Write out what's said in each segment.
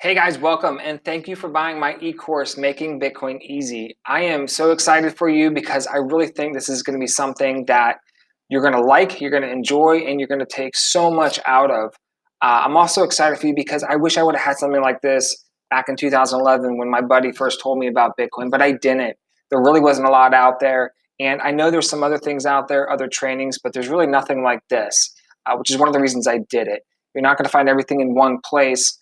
Hey guys, welcome and thank you for buying my e-course, Making Bitcoin Easy. I am so excited for you because I really think this is going to be something that you're going to like, you're going to enjoy, and you're going to take so much out of. I'm also excited for you because I wish I would have had something like this back in 2011 when my buddy first told me about Bitcoin, but I didn't. There really wasn't a lot out there. And I know there's some other things out there, other trainings, but there's really nothing like this, which is one of the reasons I did it. You're not going to find everything in one place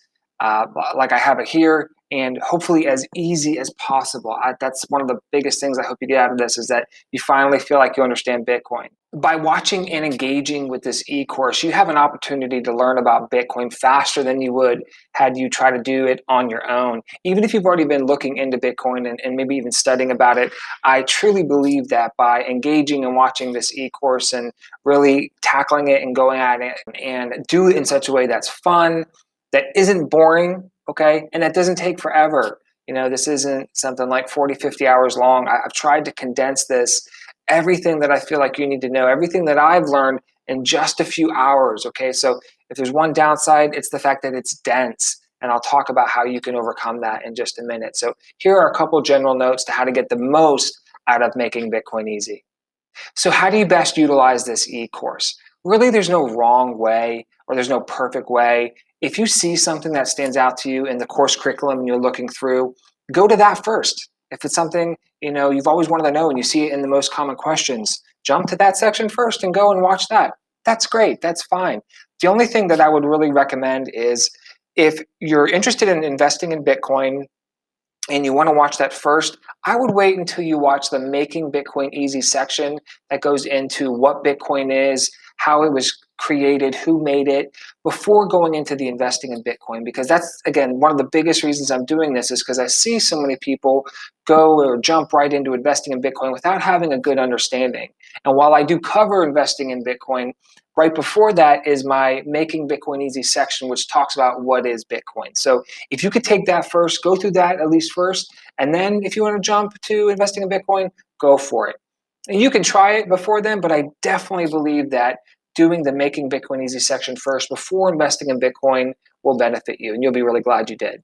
like I have it here, and hopefully as easy as possible. That's one of the biggest things I hope you get out of this, is that you finally feel like you understand Bitcoin. By watching and engaging with this e-course, you have an opportunity to learn about Bitcoin faster than you would had you try to do it on your own. Even if you've already been looking into Bitcoin and maybe even studying about it, I truly believe that by engaging and watching this e-course and really tackling it and going at it and do it in such a way that's fun, that isn't boring, okay, and that doesn't take forever. This isn't something like 40, 50 hours long. I've tried to condense this, everything that I feel like you need to know, everything that I've learned in just a few hours, okay? So if there's one downside, it's the fact that it's dense, and I'll talk about how you can overcome that in just a minute. So here are a couple general notes to how to get the most out of Making Bitcoin Easy. So how do you best utilize this e-course? Really, there's no wrong way or there's no perfect way. If you see something that stands out to you in the course curriculum and you're looking through, go to that first. If it's something you've always wanted to know and you see it in the most common questions, jump to that section first and go and watch that. That's great. That's fine. The only thing that I would really recommend is if you're interested in investing in Bitcoin and you want to watch that first, I would wait until you watch the Making Bitcoin Easy section that goes into what Bitcoin is, how it was created, who made it, before going into the investing in Bitcoin. Because that's, again, one of the biggest reasons I'm doing this, is because I see so many people go or jump right into investing in Bitcoin without having a good understanding. And while I do cover investing in Bitcoin, right before that is my Making Bitcoin Easy section, which talks about what is Bitcoin. So if you could take that first, go through that at least first, and then if you want to jump to investing in Bitcoin, go for it. And you can try it before then, but I definitely believe that doing the Making Bitcoin Easy section first before investing in Bitcoin will benefit you, and you'll be really glad you did.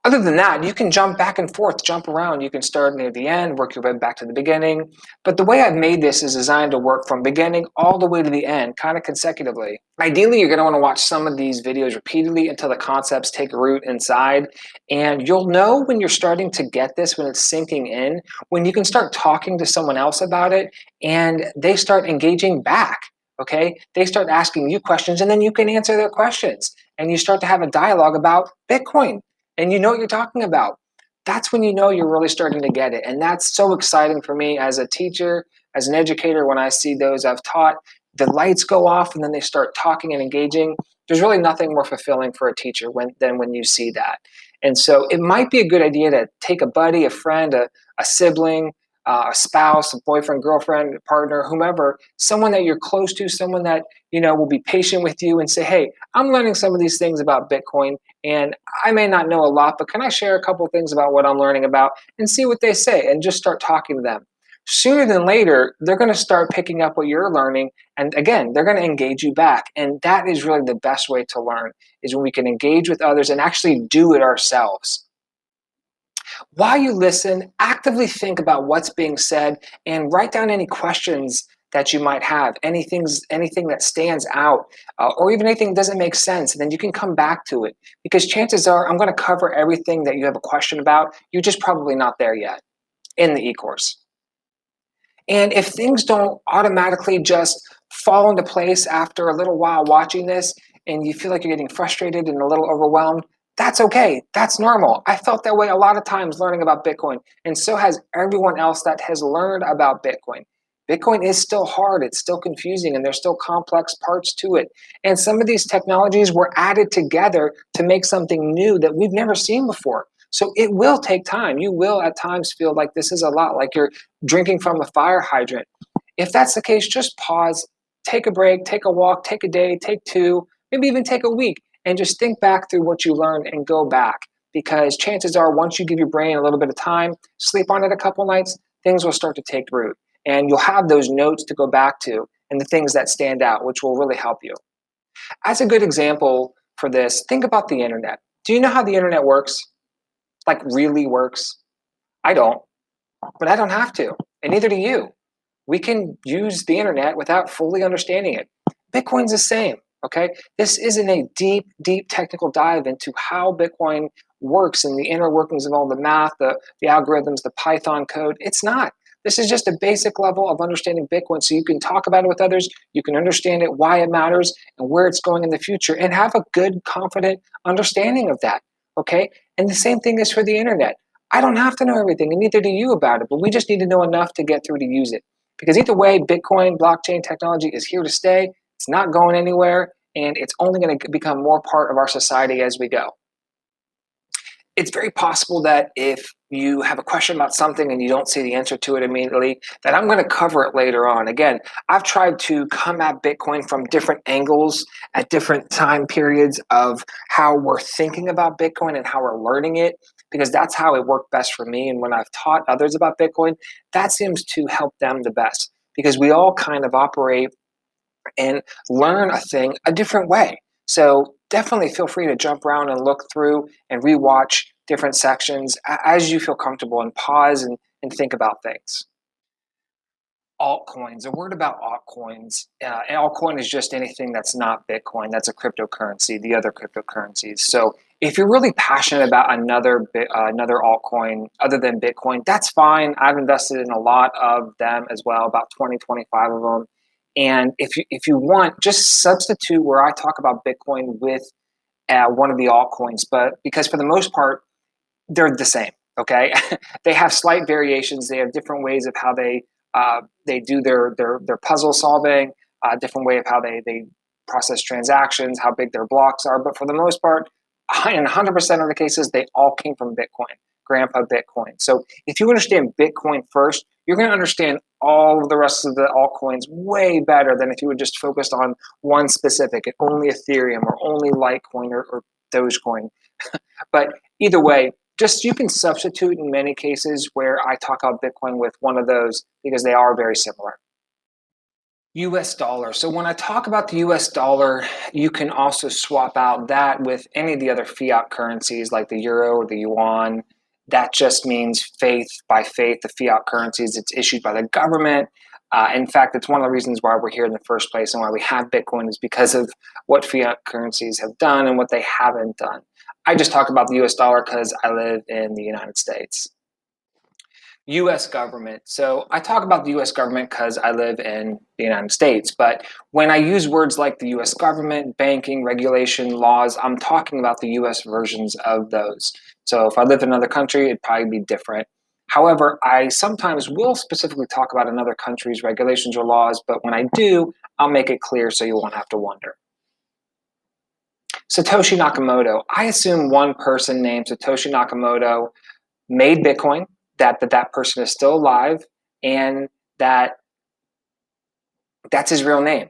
Other than that, you can jump back and forth, jump around. You can start near the end, work your way back to the beginning. But the way I've made this is designed to work from beginning all the way to the end, kind of consecutively. Ideally, you're going to want to watch some of these videos repeatedly until the concepts take root inside. And you'll know when you're starting to get this, when it's sinking in, when you can start talking to someone else about it and they start engaging back. Okay, they start asking you questions and then you can answer their questions and you start to have a dialogue about Bitcoin and you know what you're talking about. That's when you know you're really starting to get it. And that's so exciting for me as a teacher, as an educator, when I see those I've taught, the lights go off and then they start talking and engaging. There's really nothing more fulfilling for a teacher than when you see that. And so it might be a good idea to take a buddy, a friend, a sibling, a spouse, a boyfriend, girlfriend, partner, whomever, someone that you're close to, someone that will be patient with you and say, hey, I'm learning some of these things about Bitcoin and I may not know a lot, but can I share a couple of things about what I'm learning about and see what they say and just start talking to them. Sooner than later, they're going to start picking up what you're learning. And again, they're going to engage you back. And that is really the best way to learn, is when we can engage with others and actually do it ourselves. While you listen, actively think about what's being said and write down any questions that you might have, anything that stands out, or even anything that doesn't make sense, and then you can come back to it. Because chances are I'm going to cover everything that you have a question about. You're just probably not there yet in the e-course. And if things don't automatically just fall into place after a little while watching this, and you feel like you're getting frustrated and a little overwhelmed, that's okay. That's normal. I felt that way a lot of times learning about Bitcoin, and so has everyone else that has learned about Bitcoin. Bitcoin is still hard, it's still confusing, and there's still complex parts to it. And some of these technologies were added together to make something new that we've never seen before. So it will take time. You will at times feel like this is a lot, like you're drinking from a fire hydrant. If that's the case, just pause, take a break, take a walk, take a day, take two, maybe even take a week, and just think back through what you learned and go back. Because chances are, once you give your brain a little bit of time, sleep on it a couple nights, things will start to take root. And you'll have those notes to go back to and the things that stand out, which will really help you. As a good example for this, think about the internet. Do you know how the internet works? Like really works? I don't, but I don't have to, and neither do you. We can use the internet without fully understanding it. Bitcoin's the same, okay? This isn't a deep, deep technical dive into how Bitcoin works and the inner workings of all the math, the algorithms, the Python code. It's not. This is just a basic level of understanding Bitcoin so you can talk about it with others, you can understand it, why it matters, and where it's going in the future, and have a good, confident understanding of that, okay? And the same thing is for the internet. I don't have to know everything, and neither do you about it, but we just need to know enough to get through to use it. Because either way, Bitcoin, blockchain technology is here to stay. It's not going anywhere, and it's only going to become more part of our society as we go. It's very possible that if you have a question about something and you don't see the answer to it immediately, that I'm going to cover it later on. Again, I've tried to come at Bitcoin from different angles at different time periods of how we're thinking about Bitcoin and how we're learning it, because that's how it worked best for me. And when I've taught others about Bitcoin, that seems to help them the best, because we all kind of operate and learn a thing a different way. So definitely feel free to jump around and look through and rewatch different sections as you feel comfortable, and pause and think about things. Altcoins, a word about altcoins. An altcoin is just anything that's not Bitcoin. That's a cryptocurrency, the other cryptocurrencies. So if you're really passionate about another altcoin other than Bitcoin, that's fine. I've invested in a lot of them as well, about 20, 25 of them. And if you want, just substitute where I talk about Bitcoin with one of the altcoins, but because for the most part, they're the same. Okay, they have slight variations. They have different ways of how they do their puzzle solving, different way of how they process transactions, how big their blocks are. But for the most part, in 100% of the cases, they all came from Bitcoin, Grandpa Bitcoin. So if you understand Bitcoin first, you're going to understand all of the rest of the altcoins way better than if you were just focused on one specific, only Ethereum or only Litecoin or Dogecoin. But either way, just you can substitute in many cases where I talk about Bitcoin with one of those, because they are very similar. US dollar. So when I talk about the US dollar, you can also swap out that with any of the other fiat currencies like the euro or the yuan. That just means faith by faith, the fiat currencies. It's issued by the government. In fact, it's one of the reasons why we're here in the first place and why we have Bitcoin, is because of what fiat currencies have done and what they haven't done. I just talk about the US dollar because I live in the United States. US government. So I talk about the US government because I live in the United States. But when I use words like the US government, banking, regulation, laws, I'm talking about the US versions of those. So if I lived in another country, it'd probably be different. However, I sometimes will specifically talk about another country's regulations or laws, but when I do, I'll make it clear so you won't have to wonder. Satoshi Nakamoto. I assume one person named Satoshi Nakamoto made Bitcoin, that person is still alive, and that's his real name.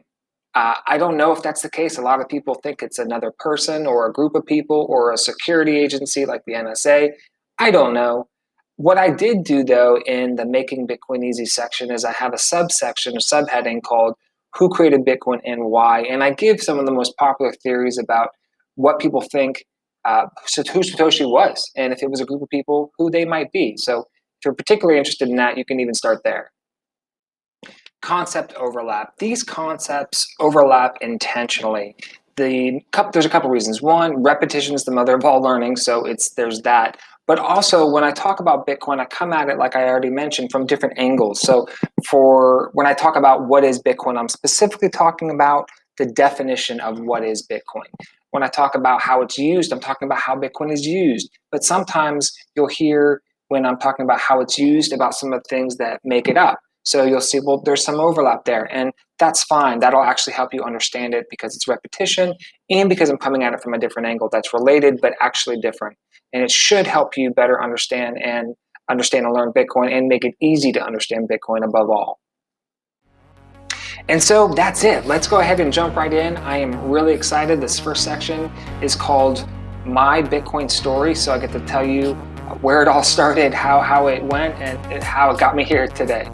I don't know if that's the case. A lot of people think it's another person or a group of people or a security agency like the NSA. I don't know. What I did do, though, in the Making Bitcoin Easy section is I have a subsection, a subheading called Who Created Bitcoin and Why? And I give some of the most popular theories about what people think who Satoshi was, and if it was a group of people, who they might be. So if you're particularly interested in that, you can even start there. Concept overlap. These concepts overlap intentionally. There's a couple reasons. One, repetition is the mother of all learning, so there's that. But also, when I talk about Bitcoin, I come at it, like I already mentioned, from different angles. So when I talk about what is Bitcoin, I'm specifically talking about the definition of what is Bitcoin. When I talk about how it's used, I'm talking about how Bitcoin is used. But sometimes you'll hear, when I'm talking about how it's used, about some of the things that make it up. So you'll see, well, there's some overlap there, and that's fine. That'll actually help you understand it because it's repetition and because I'm coming at it from a different angle that's related but actually different. And it should help you better understand and learn Bitcoin and make it easy to understand Bitcoin above all. And so that's it. Let's go ahead and jump right in. I am really excited. This first section is called My Bitcoin Story. So I get to tell you where it all started, how it went, and how it got me here today.